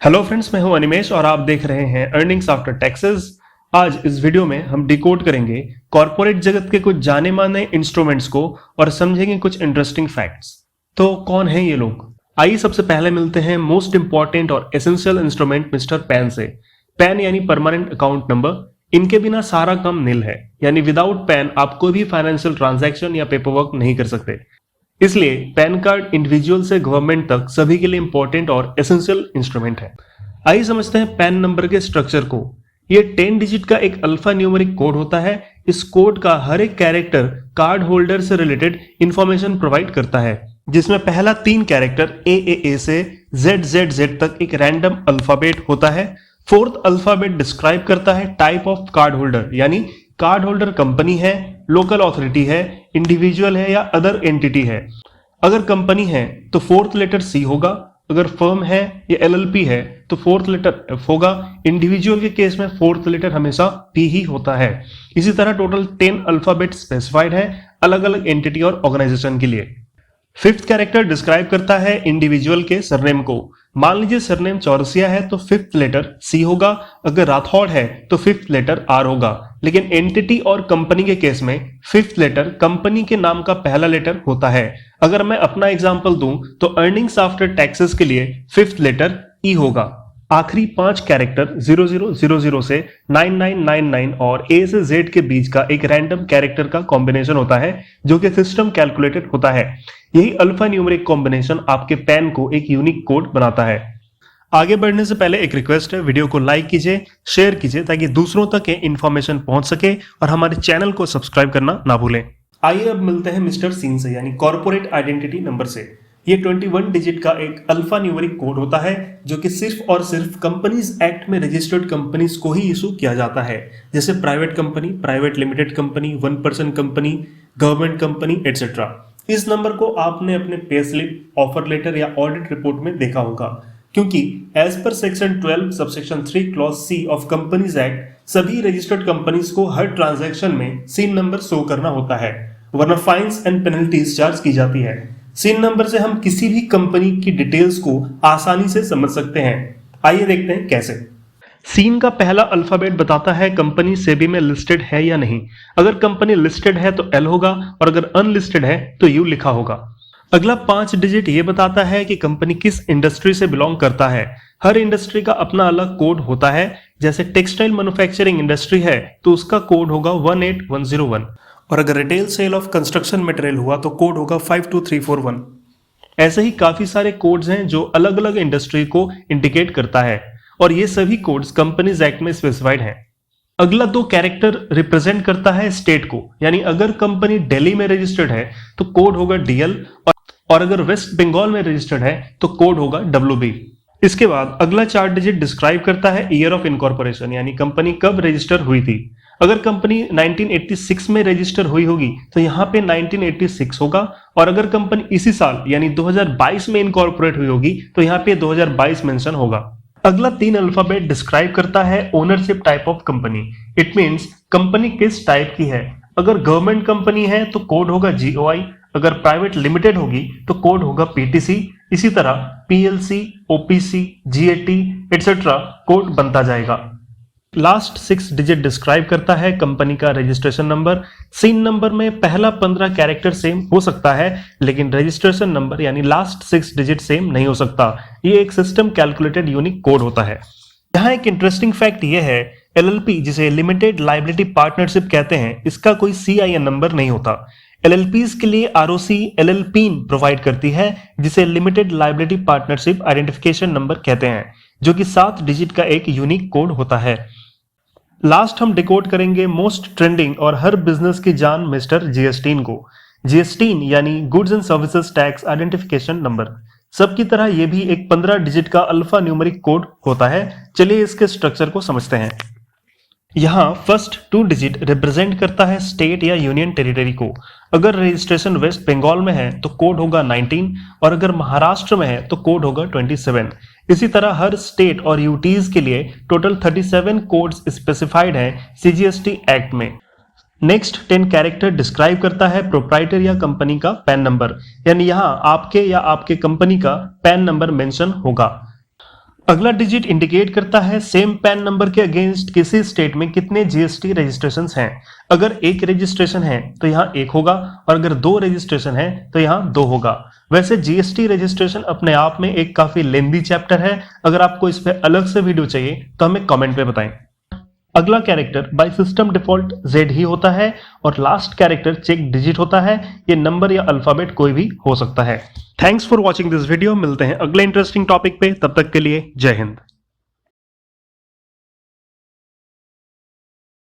Hello friends, मैं हूं अनिमेश और आप देख रहे हैं अर्निंग्स आफ्टर टैक्सेस। आज इस वीडियो में हम डिकोड करेंगे कॉर्पोरेट जगत के कुछ जाने माने इंस्ट्रूमेंट्स को और समझेंगे कुछ इंटरेस्टिंग फैक्ट्स। तो कौन है ये लोग? आइए सबसे पहले मिलते हैं मोस्ट इंपॉर्टेंट और एसेंशियल इंस्ट्रूमेंट मिस्टर पैन से। पैन यानी परमानेंट अकाउंट नंबर। इनके बिना सारा काम निल है, यानी विदाउट पैन आप कोई भी फाइनेंशियल ट्रांजैक्शन या पेपर वर्क नहीं कर सकते। इसलिए पैन कार्ड इंडिविजुअल से गवर्नमेंट तक सभी के लिए इंपॉर्टेंट और एसेंशियल इंस्ट्रूमेंट है। आइए समझते हैं पैन नंबर के स्ट्रक्चर को। ये 10 डिजिट का एक अल्फा न्यूमेरिक कोड होता है। इस कोड का हर एक कैरेक्टर कार्ड होल्डर से रिलेटेड इंफॉर्मेशन प्रोवाइड करता है, जिसमें पहला 3 कैरेक्टर ए से जेड तक एक रैंडम अल्फाबेट होता है। फोर्थ अल्फाबेट डिस्क्राइब करता है टाइप ऑफ कार्ड होल्डर, यानी कार्ड होल्डर कंपनी है, लोकल अथॉरिटी है, इंडिविजुअल है या अदर एंटिटी है। अगर कंपनी है तो फोर्थ लेटर सी होगा, अगर फर्म है या एलएलपी है तो फोर्थ लेटर एफ होगा। इंडिविजुअल के केस में फोर्थ लेटर हमेशा पी ही होता है। इसी तरह टोटल 10 अल्फाबेट स्पेसिफाइड है अलग अलग एंटिटी और ऑर्गेनाइजेशन के लिए। फिफ्थ कैरेक्टर डिस्क्राइब करता है इंडिविजुअल के सरनेम को। मान लीजिए सरनेम चौरसिया है तो फिफ्थ लेटर सी होगा, अगर राठौड़ है तो फिफ्थ लेटर आर होगा। लेकिन एंटिटी और कंपनी के केस में फिफ्थ लेटर कंपनी के नाम का पहला लेटर होता है। अगर मैं अपना एग्जांपल दूं तो अर्निंग्स आफ्टर टैक्सेस के लिए फिफ्थ लेटर ई होगा। आखिरी 5 कैरेक्टर 0000 से 9999 और ए से जेड के बीच का एक रैंडम कैरेक्टर का कॉम्बिनेशन होता है, जो कि सिस्टम कैलकुलेटेड होता है। यही अल्फा न्यूमेरिक कॉम्बिनेशन आपके पैन को एक यूनिक कोड बनाता है। आगे बढ़ने से पहले एक रिक्वेस्ट है, वीडियो को लाइक कीजिए, शेयर कीजिए ताकि दूसरों तक ये इन्फॉर्मेशन पहुंच सके और हमारे चैनल को सब्सक्राइब करना ना भूलें। आइए अब मिलते हैं मिस्टर सीन से, यानी कॉर्पोरेट आइडेंटिटी नंबर से। ये 21 डिजिट का एक अल्फा न्यूमेरिक कोड होता है, जो कि सिर्फ और सिर्फ कंपनीज एक्ट में रजिस्टर्ड कंपनीज को ही इशू किया जाता है, जैसे private company, private limited company, 1% company, government company etcetera. इस नंबर को आपने अपने पे स्लिप, ऑफर लेटर या ऑडिट रिपोर्ट में देखा होगा, क्योंकि as per section 12 subsection 3 clause C of companies act सभी रजिस्टर्ड कंपनीज को हर ट्रांजैक्शन में सीन नंबर शो करना होता है, वरना फाइन्स एंड पेनल्टीज चार्ज की जाती है। सीन नंबर से हम किसी भी कंपनी की डिटेल्स को आसानी से समझ सकते हैं। आइए देखते हैं कैसे। सीन का पहला अल्फाबेट बताता है कंपनी सेबी में लिस्टेड है या नहीं। अगर कंपनी लिस्टेड है तो एल होगा और अगर अनलिस्टेड है तो यू लिखा होगा। अगला 5 डिजिट ये बताता है कि कंपनी किस इंडस्ट्री से बिलोंग करता है। हर इंडस्ट्री का अपना अलग कोड होता है। जैसे टेक्सटाइल मैन्युफैक्चरिंग इंडस्ट्री है तो उसका कोड होगा 18101, और अगर retail sale of construction material हुआ तो कोड होगा 52341। ऐसे ही काफी सारे कोड्स हैं जो अलग अलग इंडस्ट्री को इंडिकेट करता है, और ये सभी कोड्स कंपनीज एक्ट में स्पेसिफाइड हैं। अगला 2 कैरेक्टर रिप्रेजेंट करता है स्टेट को, यानी अगर कंपनी दिल्ली में रजिस्टर्ड है तो कोड होगा डीएल, और अगर वेस्ट बंगाल में रजिस्टर्ड है तो कोड होगा डब्ल्यूबी। इसके बाद अगला 4 डिजिट डिस्क्राइब करता है ईयर ऑफ इनकॉर्पोरेशन, यानी कंपनी कब रजिस्टर हुई थी। अगर कंपनी 1986 में रजिस्टर हुई होगी तो यहाँ पे 1986 होगा, और अगर कंपनी इसी साल यानी 2022 में इनकॉर्पोरेट हुई होगी तो यहाँ पे 2022 मेंशन होगा। अगला 3 अल्फाबेट डिस्क्राइब करता है ownership type of company. It means company किस टाइप की है। अगर गवर्नमेंट कंपनी है तो कोड होगा जीओआई, अगर प्राइवेट लिमिटेड होगी तो कोड होगा पीटीसी। इसी तरह PLC, OPC, GAT etcetera code बनता जाएगा। लास्ट 6 डिजिट डिस्क्राइब करता है कंपनी का रजिस्ट्रेशन नंबर। सीन नंबर में पहला 15 कैरेक्टर सेम हो सकता है, लेकिन रजिस्ट्रेशन नंबर यानी लास्ट 6 डिजिट सेम नहीं हो सकता। ये एक सिस्टम कैलकुलेटेड यूनिक कोड होता है। यहाँ एक इंटरेस्टिंग फैक्ट ये है, एलएलपी जिसे लिमिटेड लाइबिलिटी पार्टनरशिप कहते हैं, इसका कोई सीआईएन नंबर नहीं होता। एलएलपीज के लिए आरओसी एलएलपीन प्रोवाइड करती है, जिसे limited liability partnership identification number कहते हैं, जो कि 7 डिजिट का एक यूनिक कोड होता है। लास्ट हम डिकोड करेंगे मोस्ट ट्रेंडिंग और हर बिजनेस की जान मिस्टर जीएसटीन को। जीएसटीन यानी goods and services tax identification number. सबकी तरह ये भी एक 15 डिजिट का अल्फा न्यूमेरिक कोड होता है। चलिए इसके स्ट्रक्चर को समझते हैं। यहाँ फर्स्ट 2 डिजिट रिप्रेजेंट करता है स्टेट या यूनियन टेरिटरी को। अगर रजिस्ट्रेशन वेस्ट बंगाल में है तो कोड होगा 19, और अगर महाराष्ट्र में है तो कोड होगा 27। इसी तरह हर स्टेट और यूटीज के लिए टोटल 37 कोड्स स्पेसिफाइड हैं सीजीएसटी एक्ट में। नेक्स्ट 10 कैरेक्टर डिस्क्राइब करता है प्रोप्राइटर या कंपनी का पैन नंबर, यानी यहाँ आपके या आपके कंपनी का पैन नंबर मेंशन होगा। अगला डिजिट इंडिकेट करता है सेम पैन नंबर के अगेंस्ट किसी स्टेट में कितने जीएसटी रजिस्ट्रेशंस हैं। अगर एक रजिस्ट्रेशन है तो यहाँ एक होगा और अगर 2 रजिस्ट्रेशन है तो यहाँ 2 होगा। वैसे जीएसटी रजिस्ट्रेशन अपने आप में एक काफी लेंदी चैप्टर है। अगर आपको इस पे अलग से वीडियो चाहिए तो हमें कमेंट पे बताएं। अगला character by system default Z ही होता है और लास्ट कैरेक्टर चेक डिजिट होता है। ये नंबर या अल्फाबेट कोई भी हो सकता है। Thanks for watching this video. मिलते हैं अगले इंटरेस्टिंग टॉपिक पे, तब तक के लिए जय हिंद।